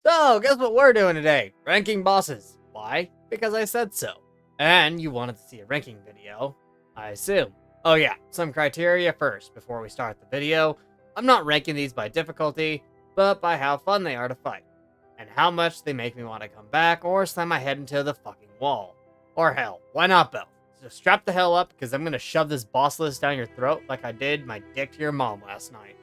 So, guess what we're doing today? Ranking bosses. Why? Because I said so. And you wanted to see a ranking video, I assume. Oh yeah, some criteria first before we start the video. I'm not ranking these by difficulty, but by how fun they are to fight. And how much they make me want to come back or slam my head into the fucking wall. Or hell, why not both? So strap the hell up because I'm going to shove this boss list down your throat like I did my dick to your mom last night.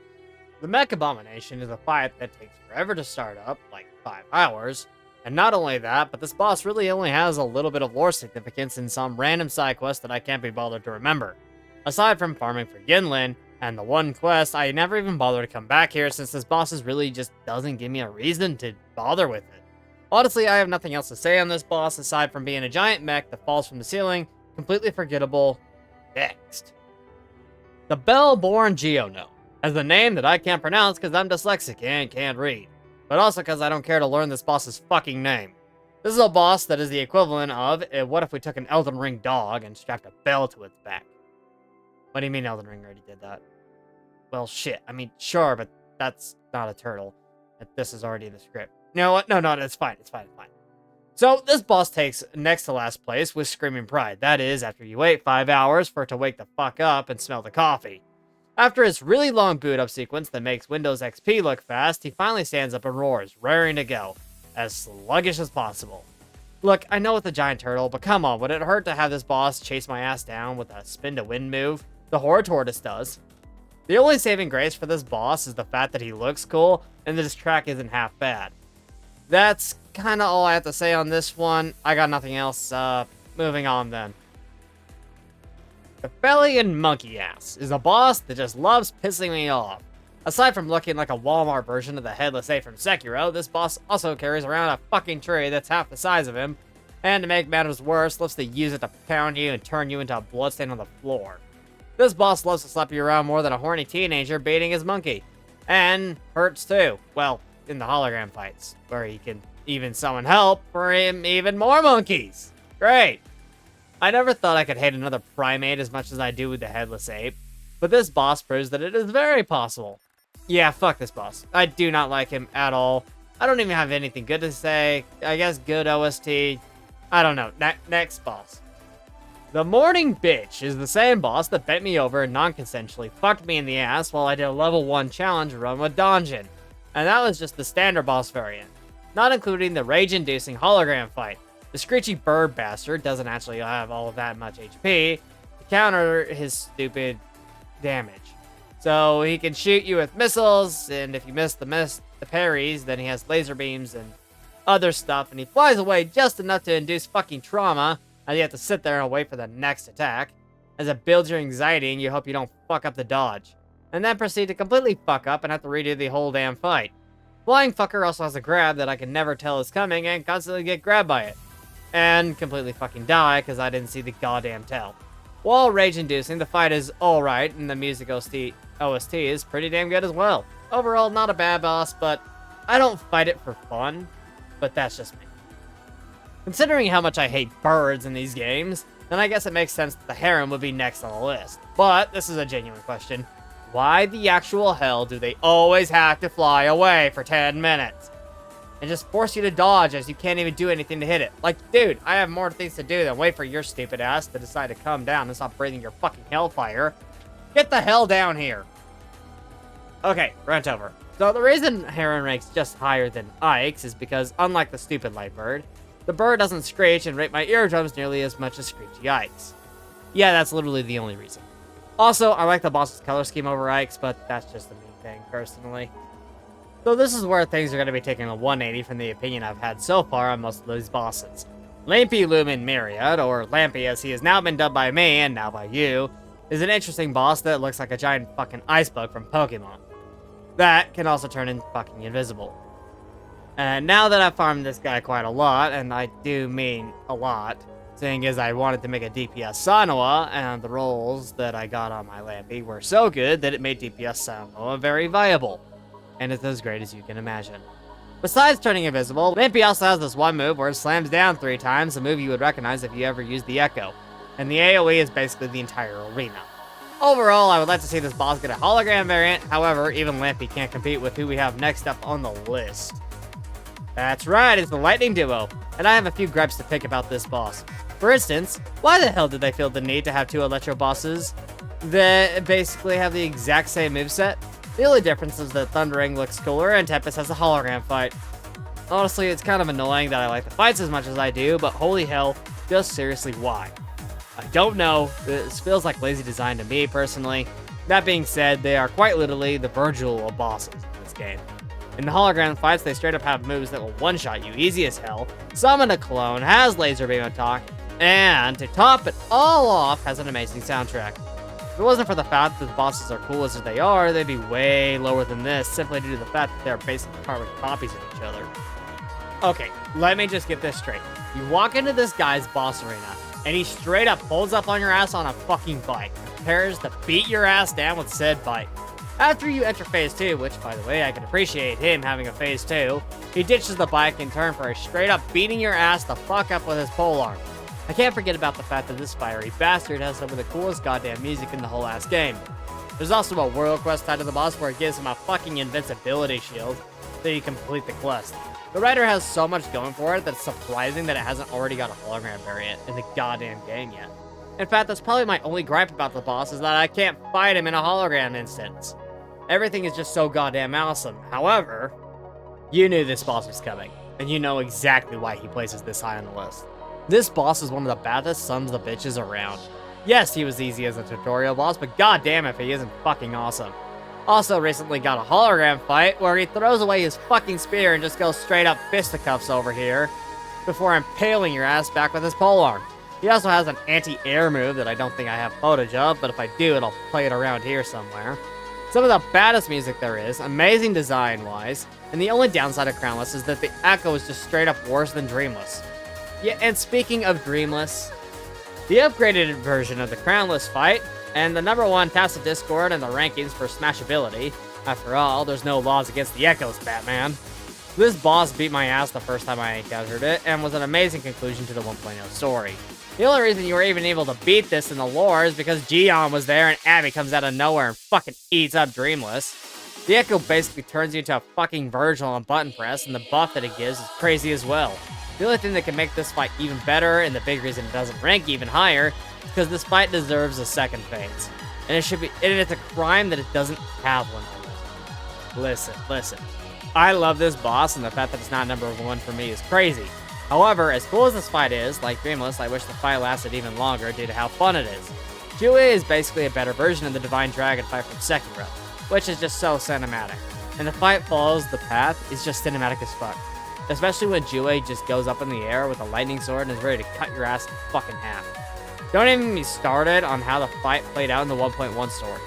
The Mech Abomination is a fight that takes forever to start up, like 5 hours. And not only that, but this boss really only has a little bit of lore significance in some random side quest that I can't be bothered to remember. Aside from farming for Yinlin, and the one quest, I never even bothered to come back here since this boss really just doesn't give me a reason to bother with it. Honestly, I have nothing else to say on this boss aside from being a giant mech that falls from the ceiling, completely forgettable. Next. The Bell-Borne Geon has a name that I can't pronounce because I'm dyslexic and can't read, but also because I don't care to learn this boss's fucking name. This is a boss that is the equivalent of, what if we took an Elden Ring dog and strapped a bell to its back? What do you mean Elden Ring already did that? Well, shit, I mean, sure, but that's not a turtle. This is already in the script. You know what? No, it's fine, it's fine. So, this boss takes next to last place with Screaming Pride. That is, after you wait 5 hours for it to wake the fuck up and smell the coffee. After his really long boot-up sequence that makes Windows XP look fast, he finally stands up and roars, raring to go, as sluggish as possible. Look, I know it's a giant turtle, but come on, would it hurt to have this boss chase my ass down with a spin-to-win move? The Horror Tortoise does. The only saving grace for this boss is the fact that he looks cool, and this track isn't half bad. That's kind of all I have to say on this one. I got nothing else. Moving on then. The Bellion Monkey ass is a boss that just loves pissing me off. Aside from looking like a Walmart version of the Headless Eight from Sekiro, this boss also carries around a fucking tree that's half the size of him, and to make matters worse, loves to use it to pound you and turn you into a bloodstain on the floor. This boss loves to slap you around more than a horny teenager baiting his monkey. And hurts too. Well, in the hologram fights, where he can even summon help for him even more monkeys. Great. I never thought I could hate another primate as much as I do with the Headless Ape, but this boss proves that it is very possible. Yeah, fuck this boss. I do not like him at all. I don't even have anything good to say. I guess good OST. I don't know. Next boss. The Mourning Bitch is the same boss that bent me over and non-consensually fucked me in the ass while I did a level 1 challenge run with Donjin. And that was just the standard boss variant, not including the rage-inducing hologram fight. The screechy bird bastard doesn't actually have all of that much HP to counter his stupid damage. So he can shoot you with missiles, and if you miss the parries, then he has laser beams and other stuff, and he flies away just enough to induce fucking trauma, and you have to sit there and wait for the next attack, as it builds your anxiety and you hope you don't fuck up the dodge. And then proceed to completely fuck up and have to redo the whole damn fight. Flying fucker also has a grab that I can never tell is coming and constantly get grabbed by it. And completely fucking die because I didn't see the goddamn tell. While rage-inducing, the fight is alright, and the music OST is pretty damn good as well. Overall, not a bad boss, but I don't fight it for fun, but that's just me. Considering how much I hate birds in these games, then I guess it makes sense that the Heron would be next on the list. But this is a genuine question. Why the actual hell do they always have to fly away for 10 minutes? And just force you to dodge as you can't even do anything to hit it. Like, dude, I have more things to do than wait for your stupid ass to decide to come down and stop breathing your fucking hellfire. Get the hell down here. Okay, rant over. So the reason Heron ranks just higher than Aix is because, unlike the stupid light bird, the bird doesn't screech and rape my eardrums nearly as much as screechy Aix. Yeah, that's literally the only reason. Also, I like the boss's color scheme over Aix, but that's just a me thing, personally. So this is where things are going to be taking a 180 from the opinion I've had so far on most of these bosses. Lampy Lumen Myriad, or Lampy as he has now been dubbed by me and now by you, is an interesting boss that looks like a giant fucking ice bug from Pokemon. That can also turn in fucking invisible. And now that I've farmed this guy quite a lot, and I do mean a lot, seeing as I wanted to make a DPS Sanoa, and the rolls that I got on my Lampy were so good that it made DPS Sanoa very viable. And it's as great as you can imagine. Besides turning invisible, Lampy also has this one move where it slams down 3 times, a move you would recognize if you ever used the Echo. And the AoE is basically the entire arena. Overall, I would like to see this boss get a hologram variant, however, even Lampy can't compete with who we have next up on the list. That's right, it's the lightning duo, and I have a few gripes to pick about this boss. For instance, why the hell did they feel the need to have two electro bosses that basically have the exact same moveset? The only difference is that Wuthering looks cooler and Tempest has a hologram fight. Honestly, it's kind of annoying that I like the fights as much as I do, but holy hell, just seriously why? I don't know, this feels like lazy design to me personally. That being said, they are quite literally the Virgil of bosses in this game. In the hologram fights, they straight up have moves that will one-shot you easy as hell, summon a clone, has laser beam attack, and to top it all off, has an amazing soundtrack. If it wasn't for the fact that the bosses are cool as they are, they'd be way lower than this, simply due to the fact that they're basically carbon copies of each other. Okay, let me just get this straight. You walk into this guy's boss arena, and he straight up pulls up on your ass on a fucking bike, and prepares to beat your ass down with said bike. After you enter phase 2, which, by the way, I can appreciate him having a phase 2, he ditches the bike in turn for a straight up beating your ass the fuck up with his polearm. I can't forget about the fact that this fiery bastard has some of the coolest goddamn music in the whole ass game. There's also a world quest tied to the boss where it gives him a fucking invincibility shield so you complete the quest. The writer has so much going for it that it's surprising that it hasn't already got a hologram variant in the goddamn game yet. In fact, that's probably my only gripe about the boss is that I can't fight him in a hologram instance. Everything is just so goddamn awesome. However, you knew this boss was coming, and you know exactly why he places this high on the list. This boss is one of the baddest sons of bitches around. Yes, he was easy as a tutorial boss, but goddamn if he isn't fucking awesome. Also recently got a hologram fight where he throws away his fucking spear and just goes straight up fisticuffs over here before impaling your ass back with his polearm. He also has an anti-air move that I don't think I have footage of, but if I do, it'll play it around here somewhere. Some of the baddest music there is, amazing design-wise, and the only downside of Crownless is that the echo is just straight up worse than Dreamless. Yeah, and speaking of Dreamless, the upgraded version of the Crownless fight, and the #1 tacit discord and the rankings for smashability. After all, there's no laws against the echoes, Batman. This boss beat my ass the first time I encountered it, and was an amazing conclusion to the 1.0 story. The only reason you were even able to beat this in the lore is because Geon was there and Abby comes out of nowhere and fucking eats up Dreamless. The echo basically turns you into a fucking Virgil on button press, and the buff that it gives is crazy as well. The only thing that can make this fight even better, and the big reason it doesn't rank even higher, is because this fight deserves a second phase. And it's a crime that it doesn't have one already. Listen. I love this boss, and the fact that it's not #1 for me is crazy. However, as cool as this fight is, like Dreamless, I wish the fight lasted even longer due to how fun it is. Jue is basically a better version of the Divine Dragon fight from Sekiro, which is just so cinematic. And the fight follows the path is just cinematic as fuck. Especially when Jue just goes up in the air with a lightning sword and is ready to cut your ass in fucking half. Don't even get me started on how the fight played out in the 1.1 story.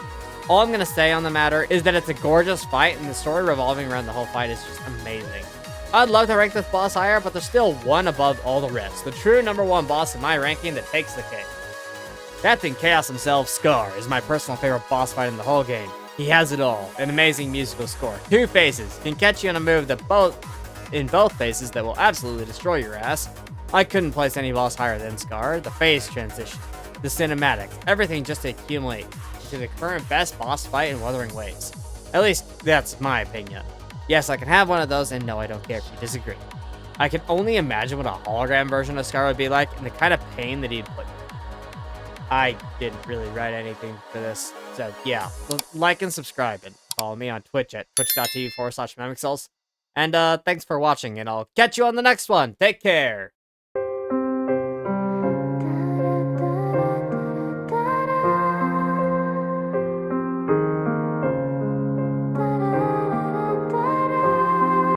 All I'm gonna say on the matter is that it's a gorgeous fight, and the story revolving around the whole fight is just amazing. I'd love to rank this boss higher, but there's still one above all the rest. The true #1 boss in my ranking that takes the cake. Captain Chaos himself, Scar, is my personal favorite boss fight in the whole game. He has it all. An amazing musical score. 2 phases. Can catch you on a move that in both phases that will absolutely destroy your ass. I couldn't place any boss higher than Scar. The phase transition. The cinematics. Everything just to accumulate to the current best boss fight in Wuthering Waves. At least, that's my opinion. Yes, I can have one of those, and no, I don't care if you disagree. I can only imagine what a hologram version of Scar would be like, and the kind of pain that he'd put you through. I didn't really write anything for this, so yeah. Like and subscribe, and follow me on Twitch at twitch.tv/memixels. And thanks for watching, and I'll catch you on the next one. Take care!